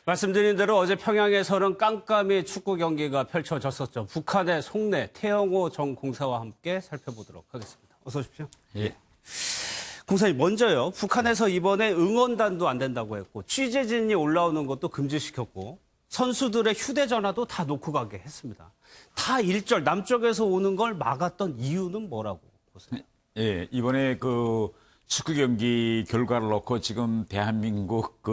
말씀드린 대로 어제 평양에서는 깜깜이 축구 경기가 펼쳐졌었죠. 북한의 속내 태영호 전 공사와 함께 살펴보도록 하겠습니다. 어서 오십시오. 예. 공사님, 먼저요. 북한에서 이번에 응원단도 안 된다고 했고 취재진이 올라오는 것도 금지시켰고 선수들의 휴대전화도 다 놓고 가게 했습니다. 다 일절 남쪽에서 오는 걸 막았던 이유는 뭐라고 보세요? 예, 이번에 그 축구 경기 결과를 놓고 지금 대한민국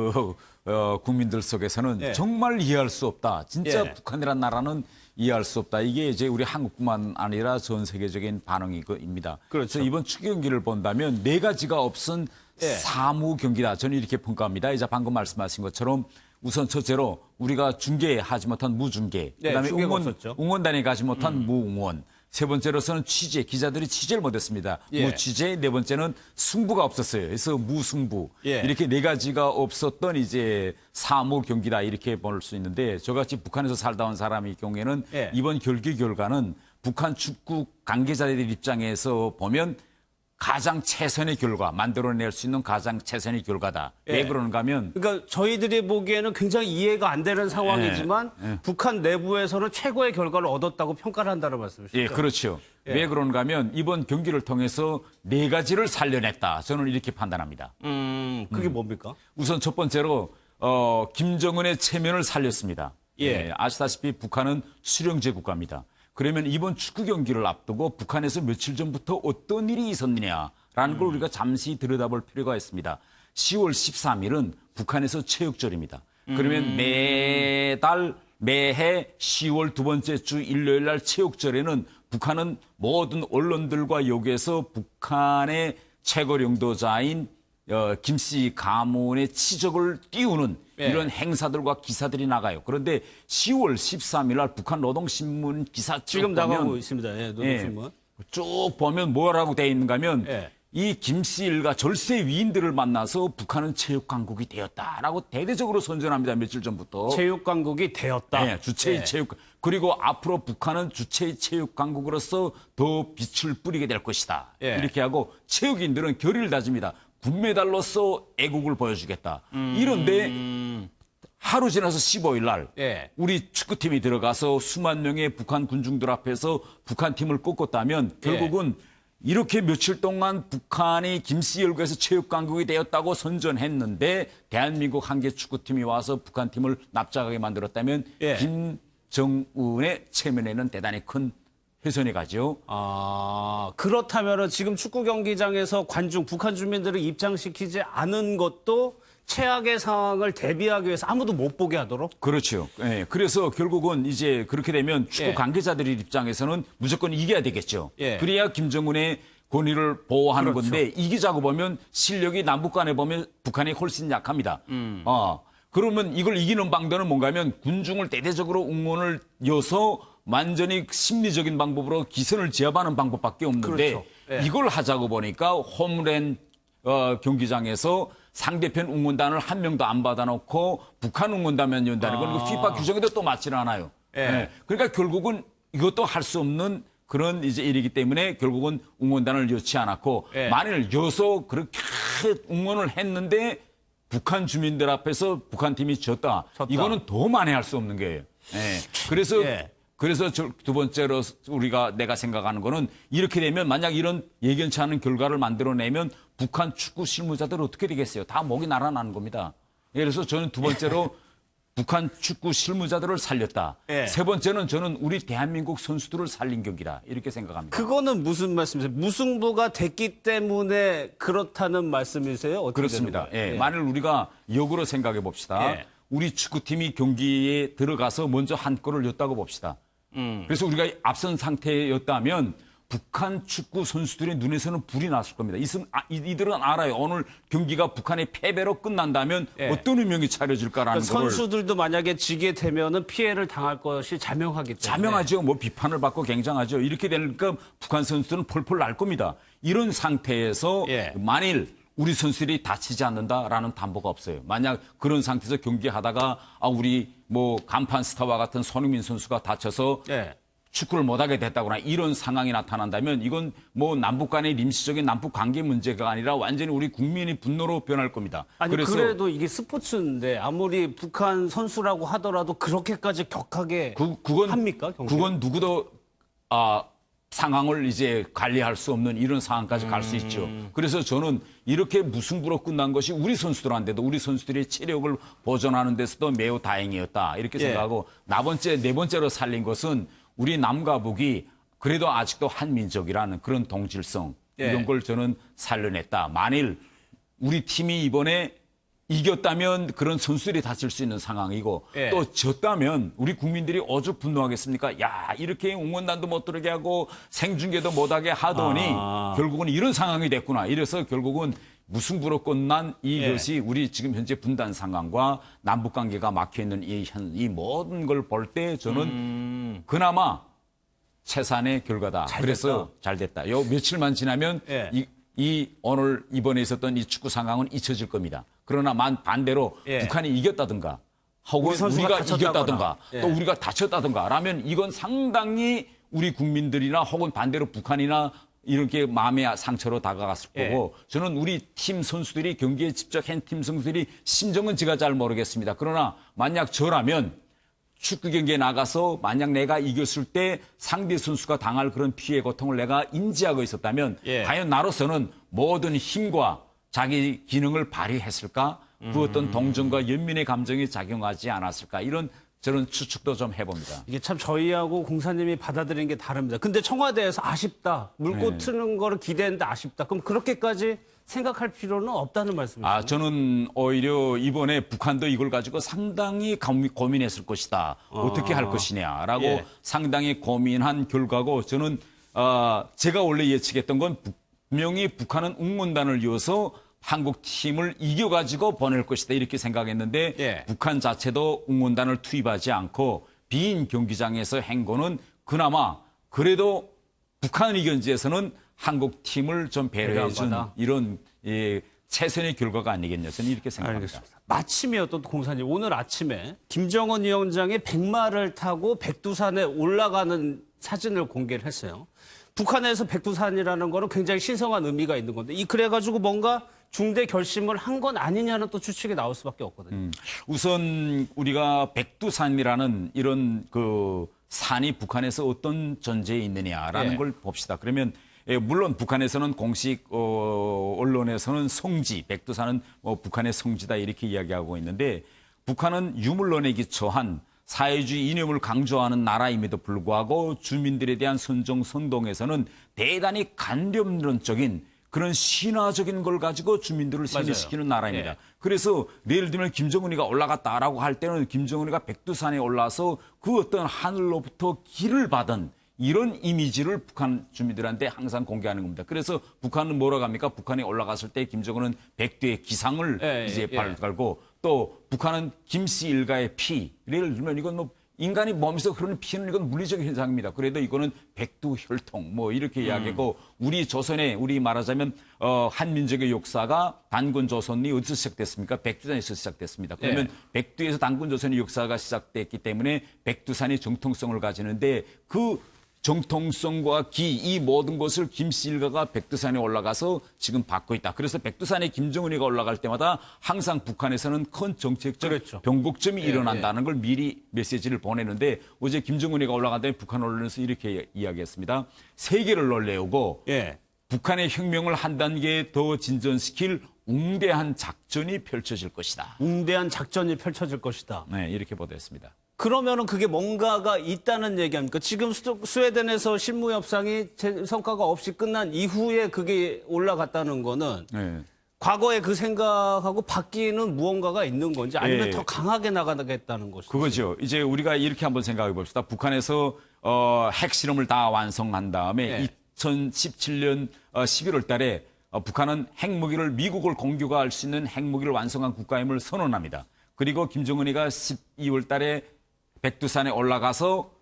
국민들 속에서는 예. 정말 이해할 수 없다. 진짜 예. 북한이란 나라는 이해할 수 없다. 이게 이제 우리 한국뿐만 아니라 전 세계적인 반응입니다. 그렇죠. 그래서 이번 축구 경기를 본다면 네 가지가 없은 예. 사무 경기다. 저는 이렇게 평가합니다. 이제 방금 말씀하신 것처럼 우선 첫째로 우리가 중계하지 못한 무중계, 네, 그다음에 중계가 없었죠. 응원단이 가지 못한 무응원. 세 번째로서는 취재, 기자들이 취재를 못했습니다. 예. 무취재. 네 번째는 승부가 없었어요. 그래서 무승부. 예. 이렇게 네 가지가 없었던 이제 사무 경기다 이렇게 볼 수 있는데 저같이 북한에서 살다 온 사람의 경우에는 예. 이번 경기 결과는 북한 축구 관계자들 입장에서 보면 가장 최선의 결과, 만들어낼 수 있는 가장 최선의 결과다. 예. 왜 그러는가 하면 그러니까 저희들이 보기에는 굉장히 이해가 안 되는 상황이지만 북한 내부에서는 최고의 결과를 얻었다고 평가를 한다는 말씀이시죠? 예, 그렇죠. 예. 왜 그런가 하면 이번 경기를 통해서 네 가지를 살려냈다. 저는 이렇게 판단합니다. 그게 뭡니까? 우선 첫 번째로 김정은의 체면을 살렸습니다. 예. 아시다시피 북한은 수령제 국가입니다. 그러면 이번 축구 경기를 앞두고 북한에서 며칠 전부터 어떤 일이 있었느냐라는 걸 우리가 잠시 들여다볼 필요가 있습니다. 10월 13일은 북한에서 체육절입니다. 그러면 매해 10월 두 번째 주 일요일 날 체육절에는 북한은 모든 언론들과 여기에서 북한의 최고領導자인 김씨 가문의 치적을 띄우는 예. 이런 행사들과 기사들이 나가요. 그런데 10월 13일 날 북한 노동신문 기사 지금 쭉 보면 나가고 있습니다. 예, 노동신문. 쭉 보면 뭐라고 돼 있는가 하면 예. 이 김씨 일가 절세 위인들을 만나서 북한은 체육강국이 되었다라고 대대적으로 선전합니다. 며칠 전부터. 체육강국이 되었다. 네, 주체의 예. 체육. 그리고 앞으로 북한은 주체의 체육강국으로서 더 빛을 뿌리게 될 것이다. 예. 이렇게 하고 체육인들은 결의를 다집니다. 군메달로서 애국을 보여주겠다. 이런데 하루 지나서 15일 날 예. 우리 축구팀이 들어가서 수만 명의 북한 군중들 앞에서 북한 팀을 꺾었다면 결국은 이렇게 며칠 동안 북한이 김씨 열구에서 체육강국이 되었다고 선전했는데 대한민국 한 개 축구팀이 와서 북한 팀을 납작하게 만들었다면 예. 김정은의 체면에는 대단히 큰 훼손이 가죠. 아, 그렇다면 지금 축구 경기장에서 북한 주민들을 입장시키지 않은 것도 최악의 상황을 대비하기 위해서 아무도 못 보게 하도록? 그렇죠. 예, 그래서 결국은 이제 그렇게 되면 축구 예. 관계자들 입장에서는 무조건 이겨야 되겠죠. 예. 그래야 김정은의 권위를 보호하는 그렇죠. 건데 이기자고 보면 실력이 남북 간에 보면 북한이 훨씬 약합니다. 그러면 이걸 이기는 방법은 뭔가 하면 군중을 대대적으로 응원을 이어서 완전히 심리적인 방법으로 기선을 제압하는 방법밖에 없는데 그렇죠. 예. 이걸 하자고 보니까 홈랜 경기장에서 상대편 응원단을 한 명도 안 받아놓고 북한 응원단만 연다는 건 FIFA 규정에도 또 맞지는 않아요. 예. 그러니까 결국은 이것도 할 수 없는 그런 이제 일이기 때문에 결국은 응원단을 여치 않았고 예. 만일 여서 그렇게 응원을 했는데 북한 주민들 앞에서 북한 팀이 졌다. 이거는 더 만회할 수 없는 거예요. 예. 그래서 예. 그래서 두 번째로 내가 생각하는 거는 이렇게 되면 만약 이런 예견치 않은 결과를 만들어내면 북한 축구 실무자들 어떻게 되겠어요? 다 목이 날아나는 겁니다. 그래서 저는 두 번째로 북한 축구 실무자들을 살렸다. 예. 세 번째는 저는 우리 대한민국 선수들을 살린 경기다. 이렇게 생각합니다. 그거는 무슨 말씀이세요? 무승부가 됐기 때문에 그렇다는 말씀이세요? 어떻게 그렇습니다. 되는 거예요? 예. 만일 우리가 역으로 생각해 봅시다. 예. 우리 축구팀이 경기에 들어가서 먼저 한 골을 넣었다고 봅시다. 그래서 우리가 앞선 상태였다면 북한 축구 선수들의 눈에서는 불이 났을 겁니다. 이들은 알아요. 오늘 경기가 북한의 패배로 끝난다면 예. 어떤 운명이 차려질까라는 그러니까 거를 선수들도 만약에 지게 되면은 피해를 당할 것이 자명하기 때문에. 자명하죠. 뭐 비판을 받고 굉장하죠. 이렇게 되니까 북한 선수들은 폴폴 날 겁니다. 이런 상태에서 예. 만일 우리 선수들이 다치지 않는다라는 담보가 없어요. 만약 그런 상태에서 경기하다가 우리 뭐 간판 스타와 같은 손흥민 선수가 다쳐서 예. 축구를 못하게 됐다거나 이런 상황이 나타난다면 이건 뭐 남북 간의 임시적인 남북 관계 문제가 아니라 완전히 우리 국민이 분노로 변할 겁니다. 아니 그래도 이게 스포츠인데 아무리 북한 선수라고 하더라도 그렇게까지 격하게 그건 합니까? 경기를? 그건 누구도 상황을 이제 관리할 수 없는 이런 상황까지 갈 수 있죠. 그래서 저는 이렇게 무승부로 끝난 것이 우리 선수들한테도 우리 선수들의 체력을 보존하는 데서도 매우 다행이었다 이렇게 예. 생각하고 네 번째로 살린 것은 우리 남과 북이 그래도 아직도 한민족이라는 그런 동질성 예. 이런 걸 저는 살려냈다. 만일 우리 팀이 이번에 이겼다면 그런 선수들이 다칠 수 있는 상황이고 예. 또 졌다면 우리 국민들이 오죽 분노하겠습니까? 야 이렇게 응원단도 못 들게 하고 생중계도 못하게 하더니 결국은 이런 상황이 됐구나. 이래서 결국은 무승부로 끝난 이것이 우리 지금 현재 분단 상황과 남북 관계가 막혀 있는 이 모든 걸 볼 때 저는 그나마 최선의 결과다. 그래서 잘 됐다. 요 며칠만 지나면 예. 오늘 이번에 있었던 이 축구 상황은 잊혀질 겁니다. 그러나 반대로 예. 북한이 이겼다든가 혹은 우리 선수가 우리가 다쳤다거나. 이겼다든가 예. 또 우리가 다쳤다든가 라면 이건 상당히 우리 국민들이나 혹은 반대로 북한이나 이렇게 마음의 상처로 다가갔을 예. 거고 저는 우리 팀 선수들이 경기에 집중한 팀 선수들이 심정은 제가 잘 모르겠습니다. 그러나 만약 저라면 축구 경기에 나가서 만약 내가 이겼을 때 상대 선수가 당할 그런 피해 고통을 내가 인지하고 있었다면 예. 과연 나로서는 모든 힘과 자기 기능을 발휘했을까? 그 어떤 동정과 연민의 감정이 작용하지 않았을까? 이런 저는 추측도 좀 해봅니다. 이게 참 저희하고 공사님이 받아들이는 게 다릅니다. 근데 청와대에서 아쉽다. 물고 트는 거를 기대했는데 아쉽다. 그럼 그렇게까지 생각할 필요는 없다는 말씀이죠. 저는 오히려 이번에 북한도 이걸 가지고 상당히 고민했을 것이다. 어떻게 할 것이냐라고 예. 상당히 고민한 결과고 저는 제가 원래 예측했던 건 분명히 북한은 응원단을 이어서 한국 팀을 이겨가지고 보낼 것이다 이렇게 생각했는데 예. 북한 자체도 응원단을 투입하지 않고 빈 경기장에서 한 거는 그나마 그래도 북한 의견지에서는 한국 팀을 좀 배려해준 배려한 거다. 이런 최선의 결과가 아니겠냐 저는 이렇게 생각합니다. 알겠습니다. 마침이요, 또 공사님. 오늘 아침에 김정은 위원장이 백마를 타고 백두산에 올라가는 사진을 공개를 했어요. 북한에서 백두산이라는 거는 굉장히 신성한 의미가 있는 건데 그래가지고 뭔가 중대 결심을 한 건 아니냐는 또 추측이 나올 수밖에 없거든요. 우선 우리가 백두산이라는 이런 그 산이 북한에서 어떤 존재에 있느냐라는 예. 걸 봅시다. 그러면 물론 북한에서는 공식 언론에서는 성지, 백두산은 북한의 성지다 이렇게 이야기하고 있는데 북한은 유물론에 기초한 사회주의 이념을 강조하는 나라임에도 불구하고 주민들에 대한 선정 선동에서는 대단히 간접론적인 그런 신화적인 걸 가지고 주민들을 세뇌시키는 나라입니다. 예. 그래서 예를 들면 김정은이가 올라갔다라고 할 때는 김정은이가 백두산에 올라서 그 어떤 하늘로부터 길을 받은 이런 이미지를 북한 주민들한테 항상 공개하는 겁니다. 그래서 북한은 뭐라고 합니까? 북한에 올라갔을 때 김정은은 백두의 기상을 이제 발걸고 또 북한은 김씨 일가의 피. 예를 들면 이건 뭐 인간이 몸에서 흐르는 피는 이건 물리적 현상입니다. 그래도 이거는 백두혈통 뭐 이렇게 이야기하고 우리 조선의 우리 말하자면 한민족의 역사가 단군 조선이 어디서 시작됐습니까? 백두산에서 시작됐습니다. 그러면 백두에서 단군 조선의 역사가 시작됐기 때문에 백두산이 정통성을 가지는데 그 정통성과 이 모든 것을 김씨 일가가 백두산에 올라가서 지금 받고 있다. 그래서 백두산에 김정은이가 올라갈 때마다 항상 북한에서는 큰 정책적 그렇죠. 변곡점이 일어난다는 걸 미리 메시지를 보내는데 어제 김정은이가 올라간 다음에 북한 언론에서 이렇게 이야기했습니다. 세계를 놀래우고 북한의 혁명을 한 단계 더 진전시킬 웅대한 작전이 펼쳐질 것이다. 웅대한 작전이 펼쳐질 것이다. 네, 이렇게 보도했습니다. 그러면은 그게 뭔가가 있다는 얘기 아닙니까? 지금 스웨덴에서 실무 협상이 성과가 없이 끝난 이후에 그게 올라갔다는 거는 과거에 그 생각하고 바뀌는 무언가가 있는 건지 아니면 더 강하게 나가겠다는 것인지. 그거죠. 이제 우리가 이렇게 한번 생각해 봅시다. 북한에서 핵실험을 다 완성한 다음에 2017년 11월 달에 북한은 핵무기를 미국을 공격할 수 있는 핵무기를 완성한 국가임을 선언합니다. 그리고 김정은이가 12월 달에 백두산에 올라가서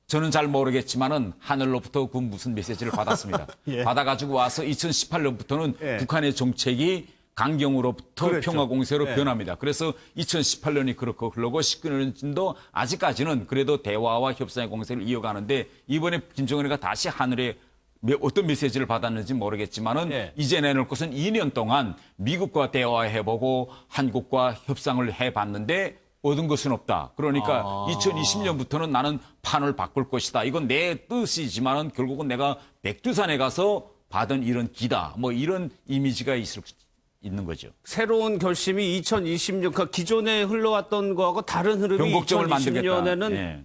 저는 잘 모르겠지만은 하늘로부터 그 무슨 메시지를 받았습니다. 받아가지고 와서 2018년부터는 북한의 정책이 강경으로부터 그랬죠. 평화공세로 네. 변합니다. 그래서 2018년이 그렇고 흘러고 19년도 아직까지는 그래도 대화와 협상의 공세를 이어가는데 이번에 김정은이가 다시 하늘에 어떤 메시지를 받았는지 모르겠지만은 네. 이제 내놓을 것은 2년 동안 미국과 대화해보고 한국과 협상을 해봤는데 얻은 것은 없다. 그러니까 2020년부터는 나는 판을 바꿀 것이다. 이건 내 뜻이지만은 결국은 내가 백두산에 가서 받은 이런 기다. 뭐 이런 이미지가 있는 거죠. 새로운 결심이 2026, 그러니까 기존에 흘러왔던 거하고 다른 흐름이 변곡점을 만들겠다. 2020년에는 예.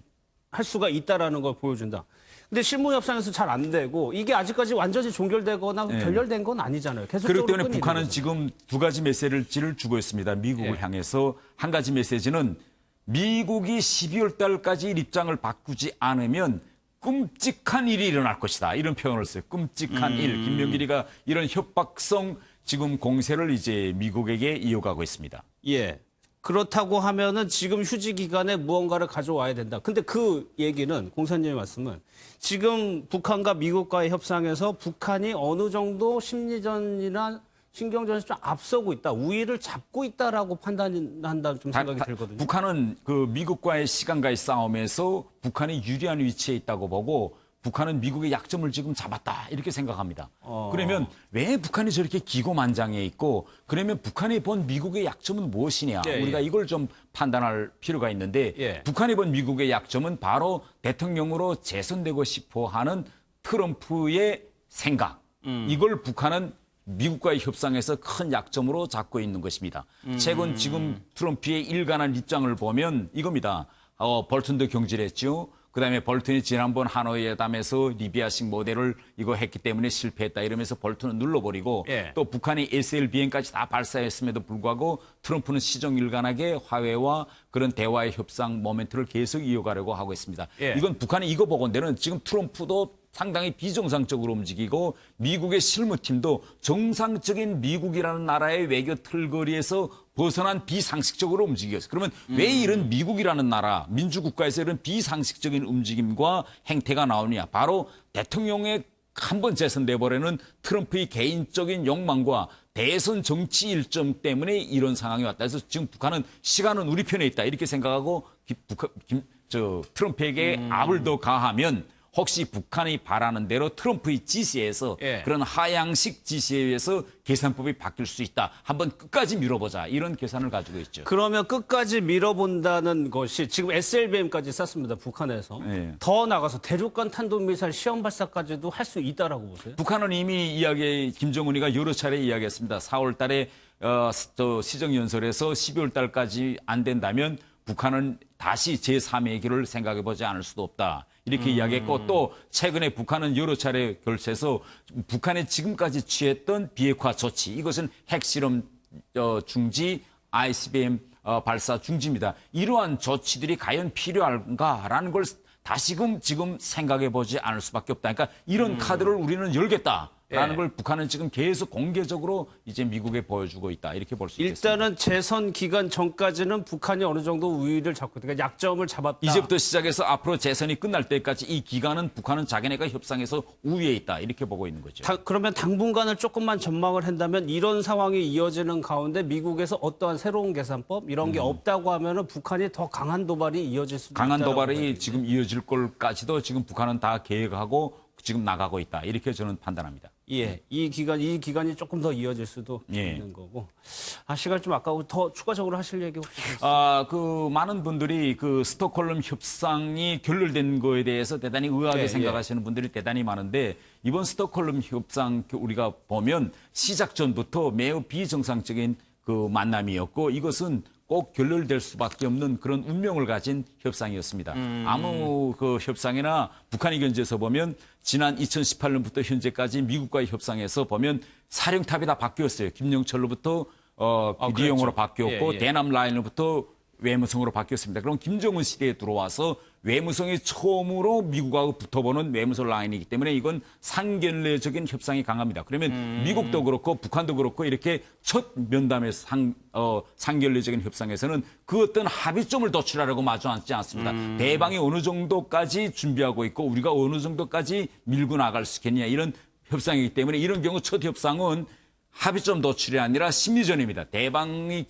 할 수가 있다라는 걸 보여준다. 근데 실무 협상에서 잘 안 되고 이게 아직까지 완전히 종결되거나 결렬된 건 아니잖아요. 그렇기 계속적으로 때문에 끊이는 북한은 거죠. 지금 두 가지 메시지를 주고 있습니다. 미국을 예. 향해서 한 가지 메시지는 미국이 12월 달까지 입장을 바꾸지 않으면 끔찍한 일이 일어날 것이다. 이런 표현을 써요. 끔찍한 일. 김명길이가 이런 협박성 지금 공세를 이제 미국에게 이어가고 있습니다. 예. 그렇다고 하면은 지금 휴지 기간에 무언가를 가져와야 된다. 근데 그 얘기는 공사님의 말씀은 지금 북한과 미국과의 협상에서 북한이 어느 정도 심리전이나 신경전에서 좀 앞서고 있다. 우위를 잡고 있다라고 판단한다는 좀 생각이 들거든요. 북한은 그 미국과의 시간과의 싸움에서 북한이 유리한 위치에 있다고 보고 북한은 미국의 약점을 지금 잡았다 이렇게 생각합니다. 그러면 왜 북한이 저렇게 기고만장해 있고 그러면 북한이 본 미국의 약점은 무엇이냐 예, 우리가 예. 이걸 좀 판단할 필요가 있는데 예. 북한이 본 미국의 약점은 바로 대통령으로 재선되고 싶어하는 트럼프의 생각. 이걸 북한은 미국과의 협상에서 큰 약점으로 잡고 있는 것입니다. 최근 지금 트럼프의 일관한 입장을 보면 이겁니다. 볼턴도 경질했죠. 그다음에 볼턴이 지난번 하노이 회담에서 리비아식 모델을 이거 했기 때문에 실패했다 이러면서 볼턴은 눌러버리고 예. 또 북한이 SL 비행까지 다 발사했음에도 불구하고 트럼프는 시정일관하게 화해와 그런 대화의 협상 모멘트를 계속 이어가려고 하고 있습니다. 예. 이건 북한이 이거 보건대는 지금 트럼프도 상당히 비정상적으로 움직이고 미국의 실무팀도 정상적인 미국이라는 나라의 외교 틀거리에서 벗어난 비상식적으로 움직였어요. 그러면 왜 이런 미국이라는 나라, 민주국가에서 이런 비상식적인 움직임과 행태가 나오느냐. 바로 대통령의 한 번 재선돼버리는 트럼프의 개인적인 욕망과 대선 정치 일정 때문에 이런 상황이 왔다. 그래서 지금 북한은 시간은 우리 편에 있다. 이렇게 생각하고 트럼프에게 압을 더 가하면 혹시 북한이 바라는 대로 트럼프의 지시에서 예. 그런 하향식 지시에 의해서 계산법이 바뀔 수 있다. 한번 끝까지 밀어보자. 이런 계산을 가지고 있죠. 그러면 끝까지 밀어본다는 것이 지금 SLBM까지 쐈습니다. 북한에서. 네. 더 나가서 대륙간 탄도미사일 시험 발사까지도 할 수 있다라고 보세요? 북한은 이미 김정은이가 여러 차례 이야기했습니다. 4월 달에 시정연설에서 12월 달까지 안 된다면 북한은 다시 제3의 길을 생각해보지 않을 수도 없다. 이렇게 이야기했고 또 최근에 북한은 여러 차례 결세해서 북한이 지금까지 취했던 비핵화 조치 이것은 핵실험 중지 ICBM 발사 중지입니다. 이러한 조치들이 과연 필요한가라는 걸 다시금 지금 생각해보지 않을 수밖에 없다. 그러니까 이런 카드를 우리는 열겠다. 라는 예. 걸 북한은 지금 계속 공개적으로 이제 미국에 보여주고 있다. 이렇게 볼 수 있겠습니다. 일단은 재선 기간 전까지는 북한이 어느 정도 우위를 잡고 있다. 그러니까 약점을 잡았다. 이제부터 시작해서 앞으로 재선이 끝날 때까지 이 기간은 북한은 자기네가 협상에서 우위에 있다. 이렇게 보고 있는 거죠. 그러면 당분간을 조금만 전망을 한다면 이런 상황이 이어지는 가운데 미국에서 어떠한 새로운 계산법 이런 게 없다고 하면은 북한이 더 강한 도발이 이어질 수도 있다. 강한 도발이 지금 이어질 걸까지도 지금 북한은 다 계획하고 지금 나가고 있다. 이렇게 저는 판단합니다. 예, 이 기간이 조금 더 이어질 수도 예. 있는 거고. 시간 좀 아까워. 더 추가적으로 하실 얘기 혹시 있으세요? 그 많은 분들이 그 스톡홀름 협상이 결렬된 거에 대해서 대단히 의아하게 예, 생각하시는 분들이 대단히 많은데 이번 스톡홀름 협상 우리가 보면 시작 전부터 매우 비정상적인 그 만남이었고 이것은 꼭 결렬될 수밖에 없는 그런 운명을 가진 협상이었습니다. 아무 그 협상이나 북한의 견제에서 보면 지난 2018년부터 현재까지 미국과의 협상에서 보면 사령탑이 다 바뀌었어요. 김영철로부터 리용으로 그렇죠. 바뀌었고 예. 대남 라인으로부터 외무성으로 바뀌었습니다. 그럼 김정은 시대에 들어와서 외무성이 처음으로 미국하고 붙어보는 외무성 라인이기 때문에 이건 상견례적인 협상이 강합니다. 그러면 미국도 그렇고 북한도 그렇고 이렇게 첫 면담에서 상견례적인 협상에서는 그 어떤 합의점을 도출하려고 마주 앉지 않습니다. 대방이 어느 정도까지 준비하고 있고 우리가 어느 정도까지 밀고 나갈 수 있겠냐 이런 협상이기 때문에 이런 경우 첫 협상은 합의점 도출이 아니라 심리전입니다. 대방이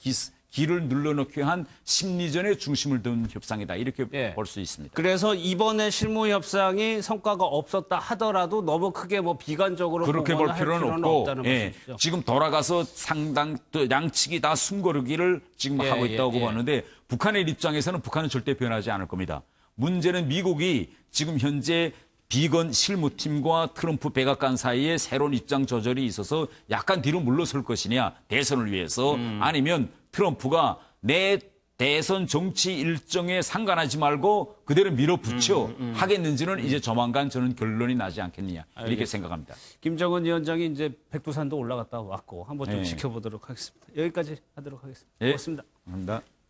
기를 눌러넣기 위한 심리전의 중심을 둔 협상이다. 이렇게 예. 볼 수 있습니다. 그래서 이번에 실무 협상이 성과가 없었다 하더라도 너무 크게 뭐 비관적으로 그렇게 볼 보거나 할 필요는 없고 없다는 예, 말씀이죠. 지금 돌아가서 상당 또 양측이 다 숨고르기를 지금 예, 하고 예, 있다고 예. 보는데 북한의 입장에서는 북한은 절대 변하지 않을 겁니다. 문제는 미국이 지금 현재 비건 실무팀과 트럼프 백악관 사이에 새로운 입장 조절이 있어서 약간 뒤로 물러설 것이냐 대선을 위해서 아니면 트럼프가 내 대선 정치 일정에 상관하지 말고 그대로 밀어붙여 하겠는지는 이제 조만간 저는 결론이 나지 않겠느냐 이렇게 알겠습니다. 생각합니다. 김정은 위원장이 이제 백두산도 올라갔다 왔고 한번 좀 예. 지켜보도록 하겠습니다. 여기까지 하도록 하겠습니다. 예. 고맙습니다. 감사합니다.